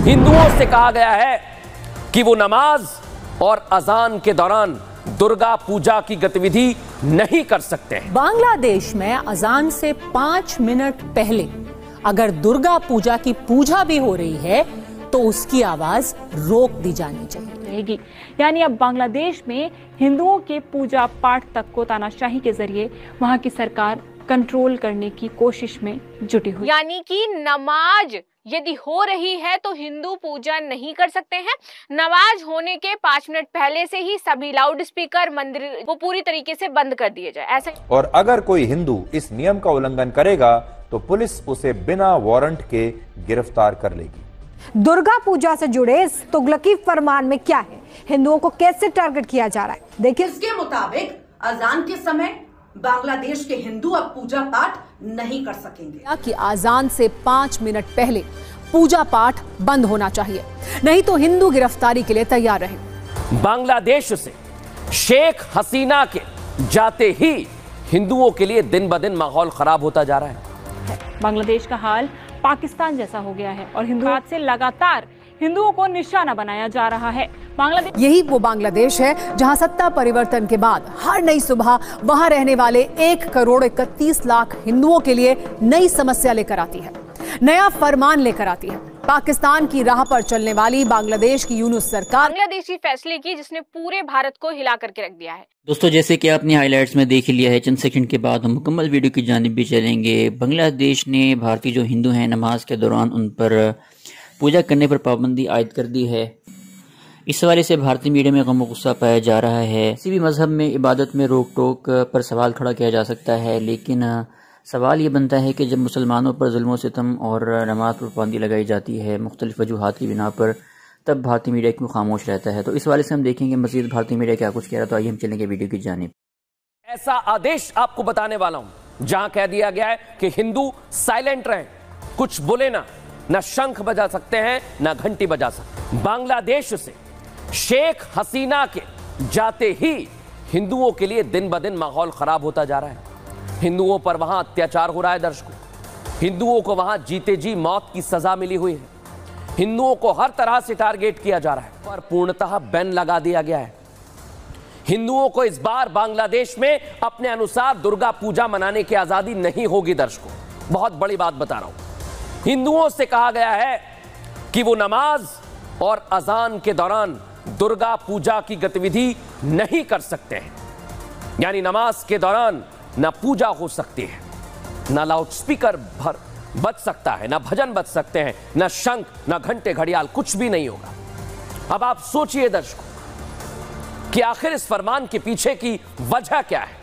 हिंदुओं से कहा गया है कि वो नमाज और अजान के दौरान दुर्गा पूजा की गतिविधि नहीं कर सकते हैं। बांग्लादेश में अजान से 5 मिनट पहले अगर दुर्गा पूजा की पूजा भी हो रही है तो उसकी आवाज रोक दी जानी चाहिए। यानी अब बांग्लादेश में हिंदुओं के पूजा पाठ तक को तानाशाही के जरिए वहां की सरकार कंट्रोल करने की कोशिश में जुटी हुई। यानी कि नमाज यदि हो रही है तो हिंदू पूजा नहीं कर सकते हैं। नमाज होने के 5 मिनट पहले से ही सभी लाउड स्पीकर मंदिर वो पूरी तरीके से बंद कर दिए जाए ऐसे। और अगर कोई हिंदू इस नियम का उल्लंघन करेगा तो पुलिस उसे बिना वारंट के गिरफ्तार कर लेगी। दुर्गा पूजा से जुड़े इस तुगलकी फरमान में क्या है, हिंदुओं को कैसे टारगेट किया जा रहा है, देखिए। इसके मुताबिक अजान के समय बांग्लादेश के हिंदू अब पूजा पाठ नहीं कर सकेंगे कि अजान से 5 मिनट पहले पूजा पाठ बंद होना चाहिए, नहीं तो हिंदू गिरफ्तारी के लिए तैयार रहे। बांग्लादेश से शेख हसीना के जाते ही हिंदुओं के लिए दिन ब दिन माहौल खराब होता जा रहा है। बांग्लादेश का हाल पाकिस्तान जैसा हो गया है और हिंदुओं से लगातार हिंदुओं को निशाना बनाया जा रहा है। बांग्लादेश यही वो बांग्लादेश है जहां सत्ता परिवर्तन के बाद हर नई सुबह वहां रहने वाले 1,31,00,000 हिंदुओं के लिए नई समस्या लेकर आती है, नया फरमान लेकर आती है। पाकिस्तान की राह पर चलने वाली बांग्लादेश की यूनुस सरकार बांग्लादेशी फैसले की जिसने पूरे भारत को हिला करके रख दिया है। दोस्तों, जैसे कि आपने हाइलाइट्स में देख लिया है, चंद सेकंड के बाद हम मुकम्मल वीडियो की जानिब भी चलेंगे। बांग्लादेश ने भारतीय जो हिंदू हैं नमाज के दौरान उन पर पूजा करने पर पाबंदी आयद कर दी है। इस हवाले से भारतीय मीडिया में गम गुस्सा पाया जा रहा है। किसी भी मजहब में इबादत में रोक टोक पर सवाल खड़ा किया जा सकता है, लेकिन सवाल ये बनता है कि जब मुसलमानों पर जुल्म सितम और नमाज पर पाबंदी लगाई जाती है मुख्तलिफ वजूहात की बिना पर, तब भारतीय मीडिया क्यों खामोश रहता है। तो इस हवाले से हम देखेंगे मजीद भारतीय मीडिया क्या कुछ कह रहा है। तो आइए हम चलेंगे वीडियो की जानिब। ऐसा आदेश आपको बताने वाला हूं जहां कह दिया गया है कि हिंदू साइलेंट रहें, कुछ बोले ना शंख बजा सकते हैं ना घंटी बजा सकते। बांग्लादेश से शेख हसीना के जाते ही हिंदुओं के लिए दिन ब दिन माहौल खराब होता जा रहा है। हिंदुओं पर वहां अत्याचार हो रहा है। दर्शकों, हिंदुओं को वहां जीते जी मौत की सजा मिली हुई है। हिंदुओं को हर तरह से टारगेट किया जा रहा है पर पूर्णतः बैन लगा दिया गया है। हिंदुओं को इस बार बांग्लादेश में अपने अनुसार दुर्गा पूजा मनाने की आजादी नहीं होगी। दर्शकों, बहुत बड़ी बात बता रहा हूं। हिंदुओं से कहा गया है कि वो नमाज और अजान के दौरान दुर्गा पूजा की गतिविधि नहीं कर सकते हैं। यानी नमाज के दौरान ना पूजा हो सकती है, ना लाउड स्पीकर बज सकता है, ना भजन बज सकते हैं, ना शंख, ना घंटे घड़ियाल, कुछ भी नहीं होगा। अब आप सोचिए दर्शकों कि आखिर इस फरमान के पीछे की वजह क्या है।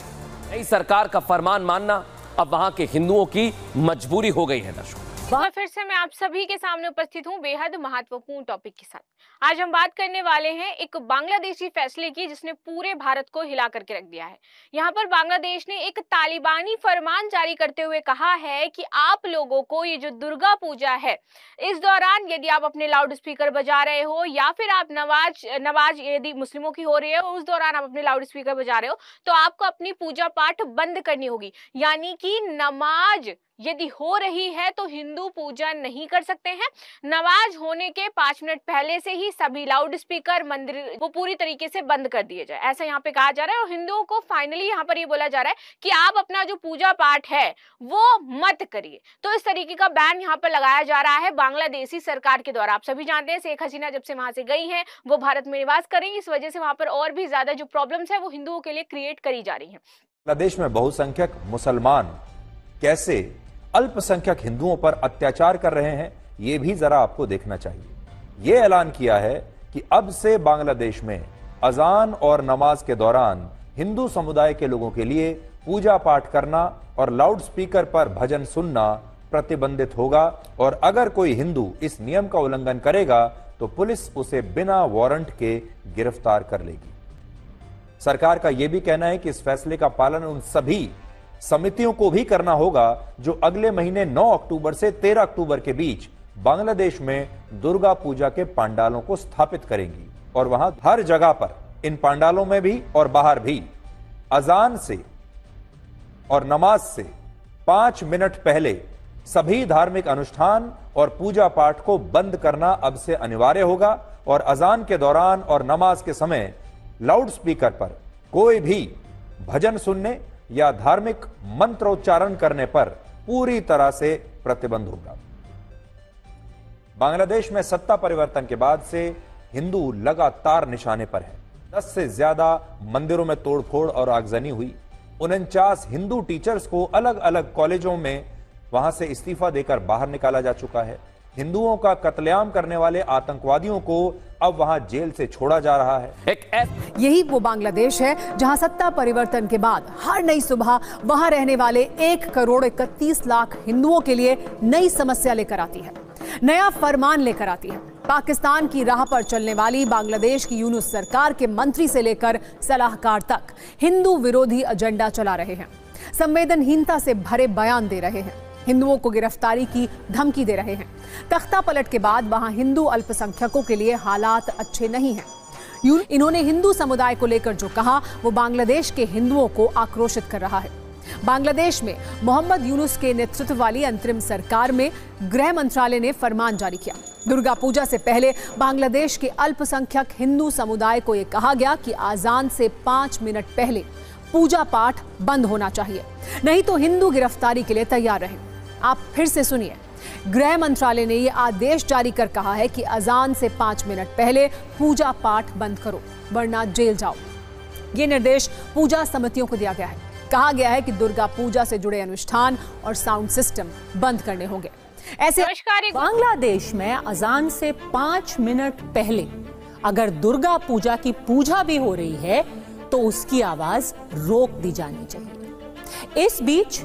नई सरकार का फरमान मानना अब वहां के हिंदुओं की मजबूरी हो गई है। दर्शकों, फिर से मैं आप सभी के सामने उपस्थित हूं बेहद महत्वपूर्ण टॉपिक के साथ। आज हम बात करने वाले हैं एक बांग्लादेशी फैसले की जिसने पूरे भारत को हिला करके रख दिया है। यहाँ पर बांग्लादेश ने एक तालिबानी फरमान जारी करते हुए कहा है कि आप लोगों को ये जो दुर्गा पूजा है इस दौरान यदि आप अपने लाउड स्पीकर बजा रहे हो या फिर आप नमाज यदि मुस्लिमों की हो रही है उस दौरान आप अपने लाउड स्पीकर बजा रहे हो तो आपको अपनी पूजा पाठ बंद करनी होगी। यानी कि नमाज यदि हो रही है तो हिंदू पूजा नहीं कर सकते हैं। नमाज होने के 5 मिनट पहले से ही सभी लाउड स्पीकर मंदिर वो पूरी तरीके से बंद कर दिए जाए, ऐसा यहाँ पे कहा जा रहा है। और हिंदुओं को फाइनली यहाँ पर ये बोला जा रहा है कि आप अपना जो पूजा पाठ है वो मत करिए। तो इस तरीके का बैन यहाँ पर लगाया जा रहा है बांग्लादेशी सरकार के द्वारा। आप सभी जानते हैं शेख हसीना जब से वहां से गई है वो भारत में निवास करेंगी, इस वजह से वहां पर और भी ज्यादा जो प्रॉब्लम्स है वो हिंदुओं के लिए क्रिएट करी जा रही है। बांग्लादेश में बहुसंख्यक मुसलमान कैसे अल्पसंख्यक हिंदुओं पर अत्याचार कर रहे हैं, यह भी जरा आपको देखना चाहिए। यह ऐलान किया है कि अब से बांग्लादेश में अजान और नमाज के दौरान हिंदू समुदाय के लोगों के लिए पूजा पाठ करना और लाउड स्पीकर पर भजन सुनना प्रतिबंधित होगा। और अगर कोई हिंदू इस नियम का उल्लंघन करेगा तो पुलिस उसे बिना वारंट के गिरफ्तार कर लेगी। सरकार का यह भी कहना है कि इस फैसले का पालन उन सभी समितियों को भी करना होगा जो अगले महीने 9 अक्टूबर से 13 अक्टूबर के बीच बांग्लादेश में दुर्गा पूजा के पंडालों को स्थापित करेंगी। और वहां हर जगह पर इन पंडालों में भी और बाहर भी अजान से और नमाज से 5 मिनट पहले सभी धार्मिक अनुष्ठान और पूजा पाठ को बंद करना अब से अनिवार्य होगा और अजान के दौरान और नमाज के समय लाउड स्पीकर पर कोई भी भजन सुनने या धार्मिक मंत्रोच्चारण करने पर पूरी तरह से प्रतिबंध होगा। बांग्लादेश में सत्ता परिवर्तन के बाद से हिंदू लगातार निशाने पर है। 10 से ज्यादा मंदिरों में तोड़फोड़ और आगजनी हुई। 49 हिंदू टीचर्स को अलग अलग कॉलेजों में वहां से इस्तीफा देकर बाहर निकाला जा चुका है। हिंदुओं का कत्लेआम करने वाले आतंकवादियों को अब वहां जेल से छोड़ा जा रहा है। यही वो बांग्लादेश है जहां सत्ता परिवर्तन के बाद हर नई सुबह वहां रहने वाले 1 करोड़ 31 लाख हिंदुओं के लिए नई समस्या लेकर आती है, नया फरमान लेकर आती है। पाकिस्तान की राह पर चलने वाली बांग्लादेश की यूनुस सरकार के मंत्री से लेकर सलाहकार तक हिंदू विरोधी एजेंडा चला रहे हैं, संवेदनहीनता से भरे बयान दे रहे हैं, हिंदुओं को गिरफ्तारी की धमकी दे रहे हैं। तख्ता पलट के बाद वहां हिंदू अल्पसंख्यकों के लिए हालात अच्छे नहीं हैं। इन्होंने हिंदू समुदाय को लेकर जो कहा वो बांग्लादेश के हिंदुओं को आक्रोशित कर रहा है। बांग्लादेश में मोहम्मद यूनुस के नेतृत्व वाली अंतरिम सरकार में गृह मंत्रालय ने फरमान जारी किया। दुर्गा पूजा से पहले बांग्लादेश के अल्पसंख्यक हिंदू समुदाय को यह कहा गया कि आजान से 5 मिनट पहले पूजा पाठ बंद होना चाहिए, नहीं तो हिंदू गिरफ्तारी के लिए तैयार रहें। आप फिर से सुनिए, गृह मंत्रालय ने यह आदेश जारी कर कहा है कि अजान से 5 मिनट पहले पूजा पाठ बंद करो वरना जेल जाओ। ये निर्देश पूजा समितियों को दिया गया है। कहा गया है कि दुर्गा पूजा से जुड़े अनुष्ठान और साउंड सिस्टम बंद करने होंगे। ऐसे बांग्लादेश में अजान से 5 मिनट पहले अगर दुर्गा पूजा की पूजा भी हो रही है तो उसकी आवाज रोक दी जानी चाहिए। इस बीच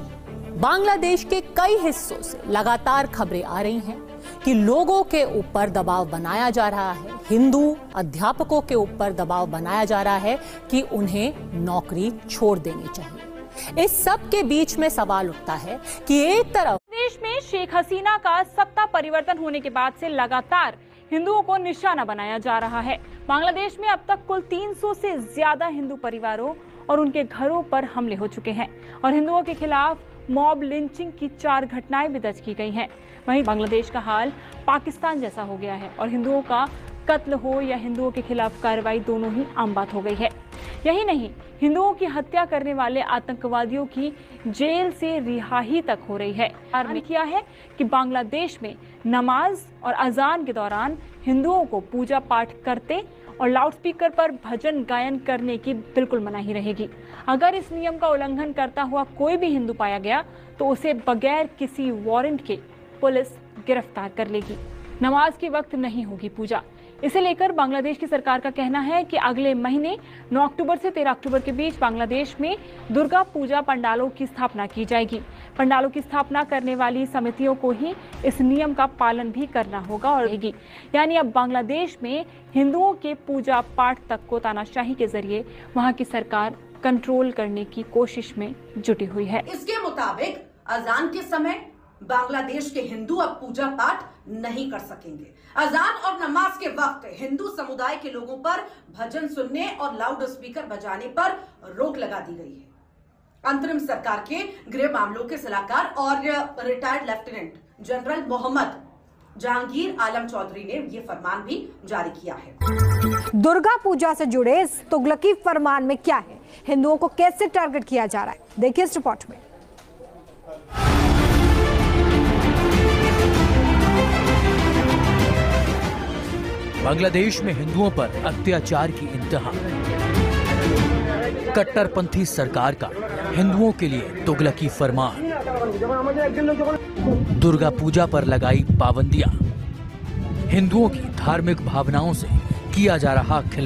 बांग्लादेश के कई हिस्सों से लगातार खबरें आ रही हैं कि लोगों के ऊपर दबाव बनाया जा रहा है, हिंदू अध्यापकों के ऊपर दबाव बनाया जा रहा है कि उन्हें नौकरी छोड़ देनी चाहिए। इस सब के बीच में सवाल उठता है कि एक तरफ देश में शेख हसीना का सत्ता परिवर्तन होने के बाद से लगातार हिंदुओं को निशाना बनाया जा रहा है। बांग्लादेश में अब तक कुल 300 से ज्यादा हिंदू परिवारों और उनके घरों पर हमले हो चुके हैं और हिंदुओं के खिलाफ मॉब लिंचिंग की 4 घटनाएं भी दर्ज की गई हैं। वहीं बांग्लादेश का हाल पाकिस्तान जैसा हो गया है और हिंदुओं का कत्ल हो या हिंदुओं के खिलाफ कार्रवाई दोनों ही आम बात हो गई है। यही नहीं, हिंदुओं की हत्या करने वाले आतंकवादियों की जेल से रिहाई तक हो रही है। ने किया है कि बांग्लादेश में नमाज और अजान के दौरान हिंदुओं को पूजा पाठ करते और लाउडस्पीकर पर भजन गायन करने की बिल्कुल मनाही रहेगी। अगर इस नियम का उल्लंघन करता हुआ कोई भी हिंदू पाया गया तो उसे बगैर किसी वारंट के पुलिस गिरफ्तार कर लेगी। नमाज के वक्त नहीं होगी पूजा। इसे लेकर बांग्लादेश की सरकार का कहना है कि अगले महीने 9 अक्टूबर से 13 अक्टूबर के बीच बांग्लादेश में दुर्गा पूजा पंडालों की स्थापना की जाएगी। पंडालों की स्थापना करने वाली समितियों को ही इस नियम का पालन भी करना होगा और रहेगी। यानी अब बांग्लादेश में हिंदुओं के पूजा पाठ तक को तानाशाही के जरिए वहां की सरकार कंट्रोल करने की कोशिश में जुटी हुई है। इसके मुताबिक अजान के समय बांग्लादेश के हिंदू अब पूजा पाठ नहीं कर सकेंगे। अजान और नमाज के वक्त हिंदू समुदाय के लोगों पर भजन सुनने और लाउड स्पीकर बजाने पर रोक लगा दी गई है। अंतरिम सरकार के गृह मामलों के सलाहकार और retired lieutenant general Mohammad Jahangir Alam Chowdhury ने यह फरमान भी जारी किया है। दुर्गा पूजा से जुड़े इस तुगलकी फरमान में क्या है, हिंदुओं को कैसे टारगेट किया जा रहा है, देखिए इस रिपोर्ट में। बांग्लादेश में हिंदुओं पर अत्याचार की इंतहा। कट्टरपंथी सरकार का हिंदुओं के लिए तुगलकी फरमान। दुर्गा पूजा पर लगाई पाबंदियां। हिंदुओं की धार्मिक भावनाओं से किया जा रहा खिलवाड़।